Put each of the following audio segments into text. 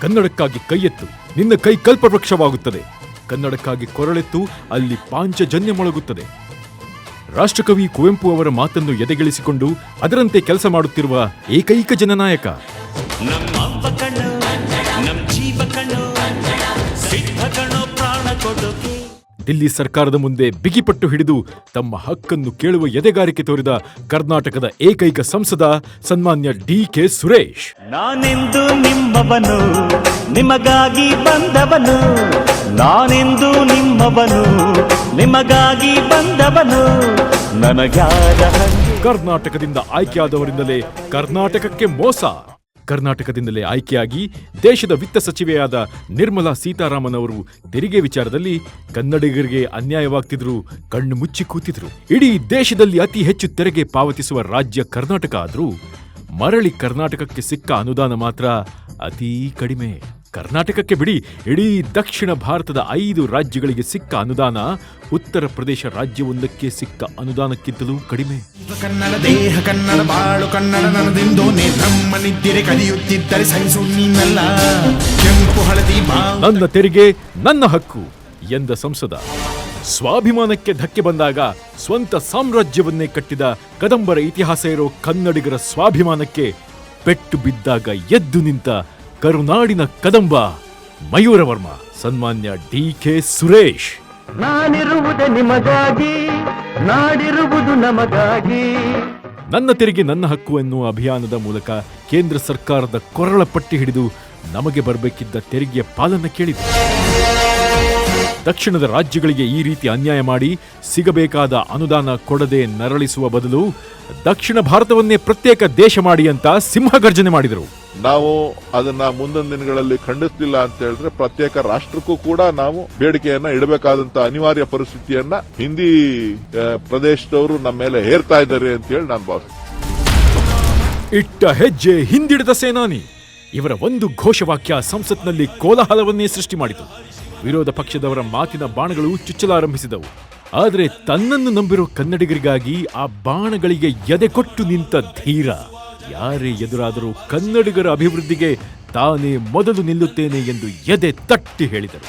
ಕನ್ನಡಕ್ಕಾಗಿ ಕೈಯೆತ್ತು, ನಿನ್ನ ಕೈ ಕಲ್ಪವೃಕ್ಷವಾಗುತ್ತದೆ. ಕನ್ನಡಕ್ಕಾಗಿ ಕೊರಳೆತ್ತು, ಅಲ್ಲಿ ಪಾಂಚಜನ್ಯ ಮೊಳಗುತ್ತದೆ. ರಾಷ್ಟ್ರಕವಿ ಕುವೆಂಪು ಅವರ ಮಾತನ್ನು ಎದೆಗೆಳಿಸಿಕೊಂಡು ಅದರಂತೆ ಕೆಲಸ ಮಾಡುತ್ತಿರುವ ಏಕೈಕ ಜನನಾಯಕ. ದಿಲ್ಲಿ ಸರ್ಕಾರದ ಮುಂದೆ ಬಿಗಿಪಟ್ಟು ಹಿಡಿದು ತಮ್ಮ ಹಕ್ಕನ್ನು ಕೇಳುವ ಎದೆಗಾರಿಕೆ ತೋರಿದ ಕರ್ನಾಟಕದ ಏಕೈಕ ಸಂಸದ ಸನ್ಮಾನ್ಯ ಡಿ.ಕೆ. ಸುರೇಶ್. ನಾನೆಂದು ನಿಮ್ಮವನು, ನಿಮಗಾಗಿ ಬಂದವನು, ನಾನೆಂದು ನಿಮ್ಮವನು, ನಿಮಗಾಗಿ ಬಂದವನು, ನನಗ್ಯಾರ. ಕರ್ನಾಟಕದಿಂದ ಆಯ್ಕೆಯಾದವರಿಂದಲೇ ಕರ್ನಾಟಕಕ್ಕೆ ಮೋಸ. ಕರ್ನಾಟಕದಿಂದಲೇ ಆಯ್ಕೆಯಾಗಿ ದೇಶದ ವಿತ್ತ ಸಚಿವೆಯಾದ ನಿರ್ಮಲಾ ಸೀತಾರಾಮನ್ ಅವರು ತೆರಿಗೆ ವಿಚಾರದಲ್ಲಿ ಕನ್ನಡಿಗರಿಗೆ ಅನ್ಯಾಯವಾಗ್ತಿದ್ರು, ಕಣ್ಣು ಮುಚ್ಚಿ ಕೂತಿದ್ರು. ಇಡೀ ದೇಶದಲ್ಲಿ ಅತಿ ಹೆಚ್ಚು ತೆರಿಗೆ ಪಾವತಿಸುವ ರಾಜ್ಯ ಕರ್ನಾಟಕ ಆದ್ರೂ ಮರಳಿ ಕರ್ನಾಟಕಕ್ಕೆ ಸಿಕ್ಕ ಅನುದಾನ ಮಾತ್ರ ಅತೀ ಕಡಿಮೆ. ಕರ್ನಾಟಕಕ್ಕೆ ಬಿಡಿ, ಇಡೀ ದಕ್ಷಿಣ ಭಾರತದ 5 ರಾಜ್ಯಗಳಿಗೆ ಸಿಕ್ಕ ಅನುದಾನ ಉತ್ತರ ಪ್ರದೇಶ ರಾಜ್ಯವೊಂದಕ್ಕೆ ಸಿಕ್ಕ ಅನುದಾನಕ್ಕಿಂತಲೂ ಕಡಿಮೆ. ಕನ್ನಡ ದೇಹ ಕನ್ನಡ ಬಾಳು ಕನ್ನಡ ನನದೆಂದು ನಮ್ಮನಿದ್ದಿರೆ ಕಲಿಯುತ್ತಿದ್ದರೆ ಸಹಿಸು ನೀನಲ್ಲ. ಕೆಂಪು ಹಳದಿ ನನ್ನ ತೆರಿಗೆ ನನ್ನ ಹಕ್ಕು ಎಂದ ಸಂಸದ. ಸ್ವಾಭಿಮಾನಕ್ಕೆ ಧಕ್ಕೆ ಬಂದಾಗ ಸ್ವಂತ ಸಾಮ್ರಾಜ್ಯವನ್ನೇ ಕಟ್ಟಿದ ಕದಂಬರ ಇತಿಹಾಸ ಇರೋ ಕನ್ನಡಿಗರ ಸ್ವಾಭಿಮಾನಕ್ಕೆ ಪೆಟ್ಟು ಬಿದ್ದಾಗ ಎದ್ದು ನಿಂತ ಕರುನಾಡಿನ ಕದಂಬ ಮಯೂರವರ್ಮ ಸನ್ಮಾನ್ಯ ಡಿ.ಕೆ. ಸುರೇಶ್. ನಾನಿರುವುದು ನಿಮಗಾಗಿ, ನಾಡಿರುವುದು ನಮಗಾಗಿ. ನನ್ನ ತೆರಿಗೆ ನನ್ನ ಹಕ್ಕು ಎನ್ನುವ ಅಭಿಯಾನದ ಮೂಲಕ ಕೇಂದ್ರ ಸರ್ಕಾರದ ಕೊರಳ ಪಟ್ಟಿ ಹಿಡಿದು ನಮಗೆ ಬರಬೇಕಿದ್ದ ತೆರಿಗೆಯ ಪಾಲನ್ನ ಕೇಳಿದೆ. ದಕ್ಷಿಣದ ರಾಜ್ಯಗಳಿಗೆ ಈ ರೀತಿ ಅನ್ಯಾಯ ಮಾಡಿ ಸಿಗಬೇಕಾದ ಅನುದಾನ ಕೊಡದೆ ನರಳಿಸುವ ಬದಲು ದಕ್ಷಿಣ ಭಾರತವನ್ನೇ ಪ್ರತ್ಯೇಕ ದೇಶ ಮಾಡಿ ಅಂತ ಸಿಂಹಗರ್ಜನೆ ಮಾಡಿದರು. ನಾವು ಅದನ್ನ ಮುಂದಿನ ದಿನಗಳಲ್ಲಿ ಖಂಡಿಸ್ತಿಲ್ಲ ಅಂತ ಹೇಳಿದ್ರೆ ಪ್ರತ್ಯೇಕ ರಾಷ್ಟ್ರಕ್ಕೂ ಕೂಡ ನಾವು ಬೇಡಿಕೆಯನ್ನ ಇಡಬೇಕಾದಂತ ಅನಿವಾರ್ಯ ಪರಿಸ್ಥಿತಿಯನ್ನ ಹಿಂದಿ ಪ್ರದೇಶದವರು ನಮ್ಮ ಮೇಲೆ ಹೇರ್ತಾ ಇದ್ದಾರೆ ಅಂತ ಹೇಳಿ ನಾನು ಭಾವಿಸ್ತೀನಿ. ಇಟ್ಟ ಹೆಜ್ಜೆ ಹಿಂದಿಡಿದ ಸೇನಾನಿ ಇವರ ಒಂದು ಘೋಷವಾಕ್ಯ ಸಂಸತ್ನಲ್ಲಿ ಕೋಲಾಹಲವನ್ನೇ ಸೃಷ್ಟಿ ಮಾಡಿತು. ವಿರೋಧ ಪಕ್ಷದವರ ಮಾತಿನ ಬಾಣಗಳು ಚುಚ್ಚಲಾರಂಭಿಸಿದವು. ಆದರೆ ತನ್ನನ್ನು ನಂಬಿರೋ ಕನ್ನಡಿಗರಿಗಾಗಿ ಆ ಬಾಣಗಳಿಗೆ ಎದೆ ಕೊಟ್ಟು ನಿಂತ ಧೀರ, ಯಾರೇ ಎದುರಾದರೂ ಕನ್ನಡಿಗರ ಅಭಿವೃದ್ಧಿಗೆ ತಾನೇ ಮೊದಲು ನಿಲ್ಲುತ್ತೇನೆ ಎಂದು ಎದೆ ತಟ್ಟಿ ಹೇಳಿದರು.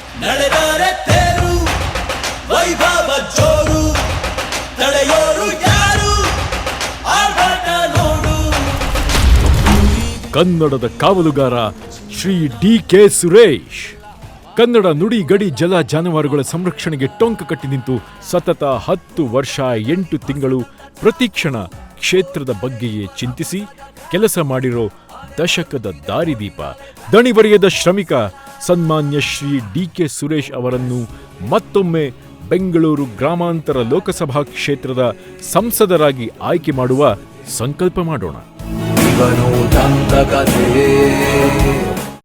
ಕನ್ನಡದ ಕಾವಲುಗಾರ ಶ್ರೀ ಡಿ.ಕೆ. ಸುರೇಶ್. ಕನ್ನಡ ನುಡಿ ಗಡಿ ಜಲ ಜಾನುವಾರುಗಳ ಸಂರಕ್ಷಣೆಗೆ ಟೊಂಕ ಕಟ್ಟಿ ನಿಂತು ಸತತ 10 ವರ್ಷ 8 ತಿಂಗಳು ಪ್ರತಿಕ್ಷಣ ಕ್ಷೇತ್ರದ ಬಗ್ಗೆಯೇ ಚಿಂತಿಸಿ ಕೆಲಸ ಮಾಡಿರೋ ದಶಕದ ದಾರಿದೀಪ, ದಣಿವರಿಯದ ಶ್ರಮಿಕ ಸನ್ಮಾನ್ಯ ಶ್ರೀ ಡಿ.ಕೆ. ಸುರೇಶ್ ಅವರನ್ನು ಮತ್ತೊಮ್ಮೆ ಬೆಂಗಳೂರು ಗ್ರಾಮಾಂತರ ಲೋಕಸಭಾ ಕ್ಷೇತ್ರದ ಸಂಸದರಾಗಿ ಆಯ್ಕೆ ಮಾಡುವ ಸಂಕಲ್ಪ ಮಾಡೋಣ.